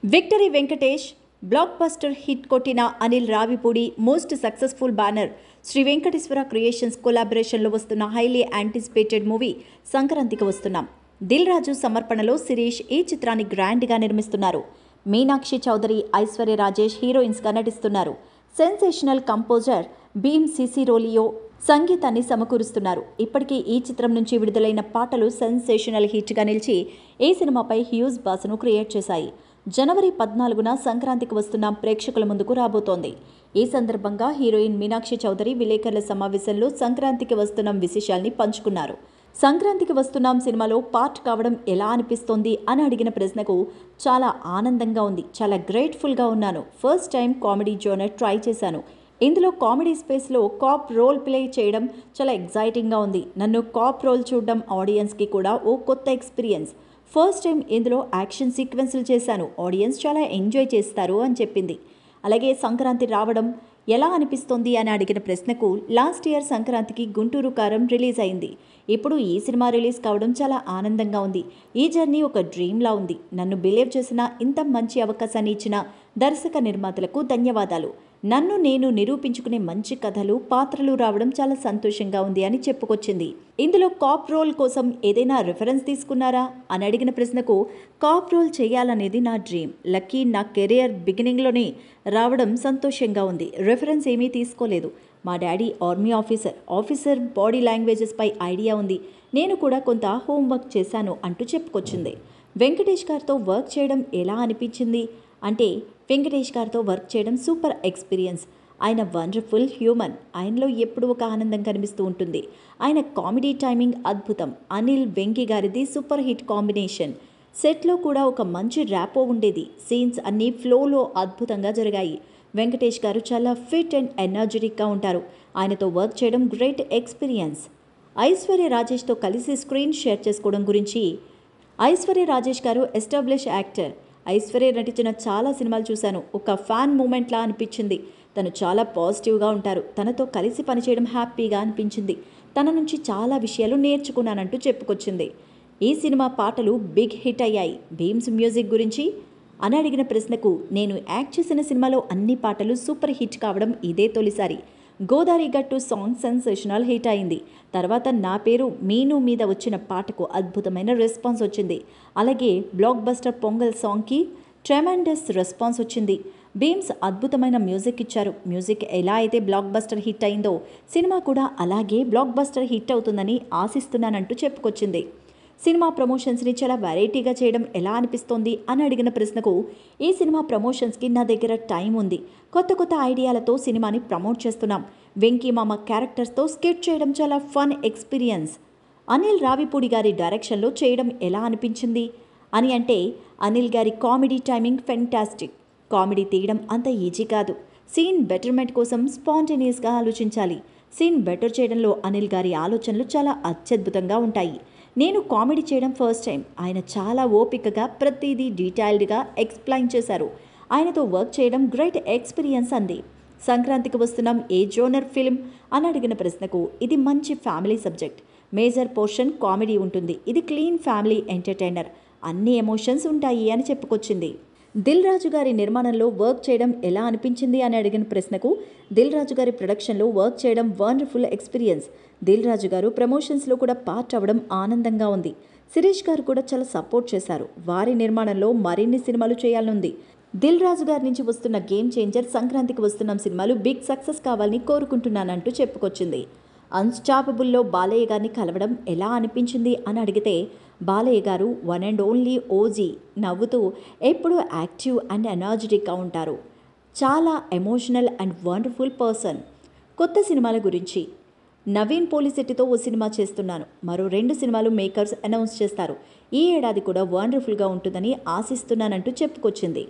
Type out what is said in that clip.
Victory Venkatesh blockbuster hit కొట్టిన Anil Ravipudi most successful banner Sri Venkateswara creations కొలాబరేషన్లో వస్తున్న హైలీ యాంటిసిపేటెడ్ మూవీ సంక్రాంతికి వస్తున్నాం. దిల్ రాజు సమర్పణలో శిరీష్ ఈ చిత్రాన్ని గ్రాండ్గా నిర్మిస్తున్నారు. మీనాక్షి చౌదరి, ఐశ్వర్య రాజేష్ హీరోయిన్స్గా నటిస్తున్నారు. సెన్సేషనల్ కంపోజర్ భీమ్ సిసిరోలియో సంగీతాన్ని సమకూరుస్తున్నారు. ఇప్పటికీ ఈ చిత్రం నుంచి విడుదలైన పాటలు సెన్సేషనల్ హిట్గా నిలిచి ఈ సినిమాపై హ్యూజ్ బాస్ను క్రియేట్ చేశాయి. జనవరి 14న సంక్రాంతికి వస్తున్న ప్రేక్షకుల ముందుకు రాబోతోంది. ఈ సందర్భంగా హీరోయిన్ మీనాక్షి చౌదరి విలేకరుల సమావేశంలో సంక్రాంతికి వస్తున్న విశేషాల్ని పంచుకున్నారు. సంక్రాంతికి వస్తున్నాం సినిమాలో పార్ట్ కావడం ఎలా అనిపిస్తోంది అని అడిగిన ప్రశ్నకు చాలా ఆనందంగా ఉంది, చాలా గ్రేట్ఫుల్గా ఉన్నాను. First time comedy genre try చేశాను. ఇందులో కామెడీ స్పేస్లో కాప్ రోల్ ప్లే చేయడం చాలా ఎగ్జైటింగ్గా ఉంది. నన్ను కాప్ రోల్ చూడడం ఆడియన్స్కి కూడా ఓ కొత్త ఎక్స్పీరియన్స్. ఫస్ట్ టైం ఇందులో యాక్షన్ సీక్వెన్స్లు చేశాను. ఆడియన్స్ చాలా ఎంజాయ్ చేస్తారు అని చెప్పింది. అలాగే సంక్రాంతి రావడం ఎలా అనిపిస్తోంది అని అడిగిన ప్రశ్నకు లాస్ట్ ఇయర్ సంక్రాంతికి గుంటూరు కారం రిలీజ్ అయింది. ఇప్పుడు ఈ సినిమా రిలీజ్ కావడం చాలా ఆనందంగా ఉంది. ఈ జర్నీ ఒక డ్రీమ్లా ఉంది. నన్ను బిలీవ్ చేసిన, ఇంత మంచి అవకాశాన్ని ఇచ్చిన దర్శక నిర్మాతలకు ధన్యవాదాలు. నన్ను నేను నిరూపించుకునే మంచి కథలు, పాత్రలు రావడం చాలా సంతోషంగా ఉంది అని చెప్పుకొచ్చింది. ఇందులో కాప్ రోల్ కోసం ఏదైనా రిఫరెన్స్ తీసుకున్నారా అని అడిగిన ప్రశ్నకు కాప్ రోల్ చేయాలనేది నా డ్రీమ్. లక్కీ నా కెరియర్ బిగినింగ్లోనే రావడం సంతోషంగా ఉంది. రిఫరెన్స్ ఏమీ తీసుకోలేదు. మా డాడీ ఆర్మీ ఆఫీసర్ బాడీ లాంగ్వేజెస్పై ఐడియా ఉంది. నేను కూడా కొంత హోంవర్క్ చేశాను అంటూ చెప్పుకొచ్చింది. వెంకటేష్ గారితో వర్క్ చేయడం ఎలా అనిపించింది అంటే, వెంకటేష్ గారితో వర్క్ చేయడం సూపర్ ఎక్స్పీరియన్స్. ఆయన వండర్ఫుల్ హ్యూమన్. ఆయనలో ఎప్పుడూ ఒక ఆనందం కనిపిస్తూ ఉంటుంది. ఆయన కామెడీ టైమింగ్ అద్భుతం. అనిల్, వెంకీ గారిది సూపర్ హిట్ కాంబినేషన్. సెట్లో కూడా ఒక మంచి ర్యాపో ఉండేది. సీన్స్ అన్నీ ఫ్లోలో అద్భుతంగా జరిగాయి. వెంకటేష్ గారు చాలా ఫిట్ అండ్ ఎనర్జెటిక్గా ఉంటారు. ఆయనతో వర్క్ చేయడం గ్రేట్ ఎక్స్పీరియన్స్. ఐశ్వర్య రాజేష్తో కలిసి స్క్రీన్ షేర్ చేసుకోవడం గురించి, ఐశ్వర్య రాజేష్ గారు ఎస్టాబ్లిష్ యాక్టర్. ఐశ్వర్య నటించిన చాలా సినిమాలు చూశాను. ఒక ఫ్యాన్ మూమెంట్లా అనిపించింది. తను చాలా పాజిటివ్గా ఉంటారు. తనతో కలిసి పనిచేయడం హ్యాపీగా అనిపించింది. తన నుంచి చాలా విషయాలు నేర్చుకున్నానంటూ చెప్పుకొచ్చింది. ఈ సినిమా పాటలు బిగ్ హిట్ అయ్యాయి. భీమ్స్ మ్యూజిక్ గురించి అని అడిగిన ప్రశ్నకు, నేను యాక్ట్ చేసిన సినిమాలో అన్ని పాటలు సూపర్ హిట్ కావడం ఇదే తొలిసారి. గోదావరి గట్టు సాంగ్ సెన్సేషనల్ హిట్ అయింది. తర్వాత నా పేరు మీను మీద వచ్చిన పాటకు అద్భుతమైన రెస్పాన్స్ వచ్చింది. అలాగే బ్లాక్ బస్టర్ పొంగల్ సాంగ్కి ట్రెమెండస్ రెస్పాన్స్ వచ్చింది. భీమ్స్ అద్భుతమైన మ్యూజిక్ ఇచ్చారు. మ్యూజిక్ ఎలా అయితే బ్లాక్ బస్టర్ హిట్ అయిందో సినిమా కూడా అలాగే బ్లాక్ బస్టర్ హిట్ అవుతుందని ఆశిస్తున్నానంటూ చెప్పుకొచ్చింది. సినిమా ప్రమోషన్స్ని చాలా వెరైటీగా చేయడం ఎలా అనిపిస్తోంది అని అడిగిన ప్రశ్నకు, ఈ సినిమా ప్రమోషన్స్కి నా దగ్గర టైం ఉంది. కొత్త ఐడియాలతో సినిమాని ప్రమోట్ చేస్తున్నాం. వెంకీ మామ క్యారెక్టర్స్తో స్కెచ్ చేయడం చాలా ఫన్ ఎక్స్పీరియన్స్. అనిల్ రావిపూడి గారి డైరెక్షన్లో చేయడం ఎలా అనిపించింది అని అంటే, అనిల్ గారి కామెడీ టైమింగ్ ఫెంటాస్టిక్. కామెడీ తీయడం అంత ఈజీ కాదు. సీన్ బెటర్మెంట్ కోసం స్పాంటేనియస్గా ఆలోచించాలి. సీన్ బెటర్ చేయడంలో అనిల్ గారి ఆలోచనలు చాలా అత్యద్భుతంగా ఉంటాయి. నేను కామెడీ చేయడం ఫస్ట్ టైం. ఆయన చాలా ఓపికగా ప్రతిదీ డీటెయిల్డ్గా ఎక్స్ప్లెయిన్ చేశారు. ఆయనతో వర్క్ చేయడం గ్రేట్ ఎక్స్పీరియన్స్ అంది. సంక్రాంతికి వస్తున్నాం ఏ జోనర్ ఫిల్మ్ అని అడిగిన ప్రశ్నకు, ఇది మంచి family subject. Major portion comedy ఉంటుంది. ఇది క్లీన్ ఫ్యామిలీ ఎంటర్టైనర్. అన్ని ఎమోషన్స్ ఉంటాయి అని చెప్పుకొచ్చింది. దిల్ రాజు గారి నిర్మాణంలో వర్క్ చేయడం ఎలా అనిపించింది అని అడిగిన ప్రశ్నకు, దిల్ రాజు గారి ప్రొడక్షన్లో వర్క్ చేయడం వండర్ఫుల్ ఎక్స్పీరియన్స్. దిల్ రాజు గారు ప్రమోషన్స్లో కూడా పార్ట్ అవ్వడం ఆనందంగా ఉంది. శిరీష్ గారు కూడా చాలా సపోర్ట్ చేశారు. వారి నిర్మాణంలో మరిన్ని సినిమాలు చేయాలనుంది. దిల్ రాజు గారి నుంచి వస్తున్న గేమ్ చేంజర్, సంక్రాంతికి వస్తున్న సినిమాలు బిగ్ సక్సెస్ కావాలని కోరుకుంటున్నానంటూ చెప్పుకొచ్చింది. అన్స్టాపబుల్లో బాలయ్య గారిని కలవడం ఎలా అనిపించింది అని అడిగితే, బాలయ్య గారు వన్ అండ్ ఓన్లీ ఓజీ. నవ్వుతూ ఎప్పుడూ యాక్టివ్ అండ్ ఎనర్జెటిక్గా ఉంటారు. చాలా ఎమోషనల్ అండ్ వండర్ఫుల్ పర్సన్. కొత్త సినిమాల గురించి, నవీన్ పోలిశెట్టితో ఓ సినిమా చేస్తున్నాను. మరో 2 సినిమాలు మేకర్స్ అనౌన్స్ చేస్తారు. ఈ ఏడాది కూడా వండర్ఫుల్గా ఉంటుందని ఆశిస్తున్నానంటూ చెప్పుకొచ్చింది.